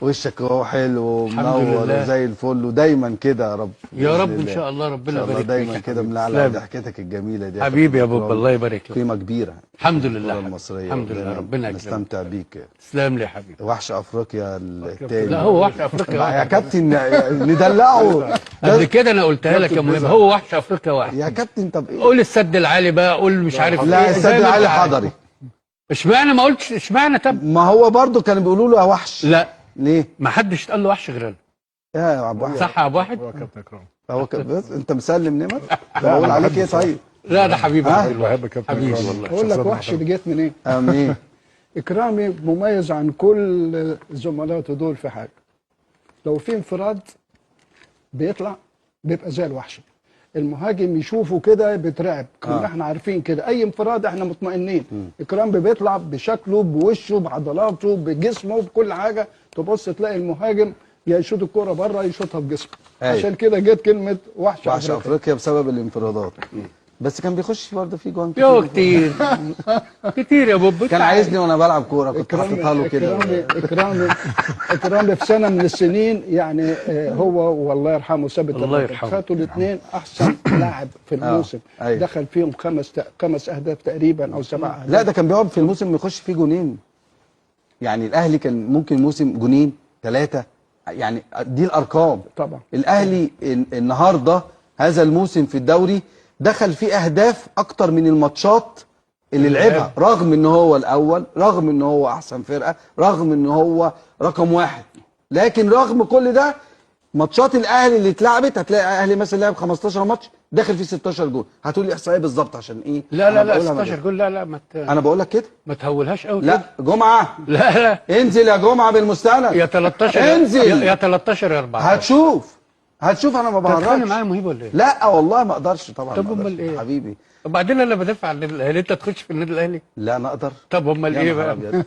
وشك هو حلو الحمد ومنور لله. وزي الفل، ودايما كده يا رب. يا رب بإذن ان الله. شاء الله ربنا إن شاء الله يبارك دايما فيك كده منعلق تسلم. ضحكتك الجميله دي. حبيبي يا بابا، إكرام. الله يبارك لك. قيمه كبيره. الحمد لله الكرة حبيبي. المصريه. الحمد لله، ربنا يكرمك. نستمتع بيك. تسلم لي يا حبيبي. وحش افريقيا التاني. لا هو وحش افريقيا يا واحد. كابتن ندلعه. قبل كده انا قلتها لك يا مهم، هو وحش افريقيا واحد. يا كابتن طب ايه؟ قول السد العالي بقى، قول مش عارف لا ايه. السد زي ما العالي أنت عايز. حضري. اشمعنى ما قلتش اشمعنى؟ طب ما هو برضه كانوا بيقولوا له يا وحش. لا ليه؟ ما حدش قال له وحش غير انا. يا ابو واحد. صح يا ابو واحد؟ هو كابتن اكرام. هو بس انت مسلم نمر؟ بقول عليك ايه طيب؟ لا ده حبيبي بحب كابتن حبيبي اكرام والله. اقول لك وحش اللي جيت منين؟ امين. اكرامي مميز عن كل زملاته دول في حاجه. لو في انفراد بيطلع بيبقى زي الوحش. المهاجم يشوفه كده بيترعب، كنا احنا عارفين كده اي انفراد احنا مطمئنين. اكرام بيطلع بشكله بوشه بعضلاته بجسمه بكل حاجه، تبص تلاقي المهاجم يا يشوط الكوره بره يشوطها بجسمه. أيوة. عشان كده جت كلمه وحش وحش افريقيا. افريقيا بسبب الانفرادات. بس كان بيخش برضه في جوان يو كتير. كتير كتير يا بوب. كان عايزني وانا بلعب كوره كنت حاططها له كده. اكرامي في سنه من السنين يعني هو والله يرحمه ثابت الله يرحمه. خدوا الاثنين احسن لاعب في الموسم. أيوة. دخل فيهم خمس اهداف تقريبا او 7 اهداف. لا ده كان بيقعد في الموسم يخش فيه جونين. يعني الاهلي كان ممكن موسم جونين 3، يعني دي الارقام. طبعا الاهلي النهارده هذا الموسم في الدوري دخل فيه اهداف اكتر من الماتشات اللي لعبها، رغم ان هو الاول، رغم ان هو احسن فرقه، رغم ان هو رقم 1، لكن رغم كل ده ماتشات الاهلي اللي اتلعبت هتلاقي الاهلي مثلا لعب 15 ماتش داخل فيه 16 جول. هتقول لي احصائيه بالظبط عشان ايه؟ لا لا أنا لا بقولها 16 جول. لا لا انا بقول لك كده. ما تهولهاش قوي لا كده. جمعه لا لا انزل يا جمعه بالمستند يا 13 انزل. يا 13 يا 14. هتشوف انا ما تتخانق بهرجش. معايا مهيب ولا ايه؟ لا والله ما اقدرش طبعا. طب ما أقدرش. امال ايه؟ حبيبي. وبعدين انا بدافع عن النادي الاهلي، انت تخش في النادي الاهلي؟ لا نقدر. طب امال يا ايه نهار بقى؟ أبيض.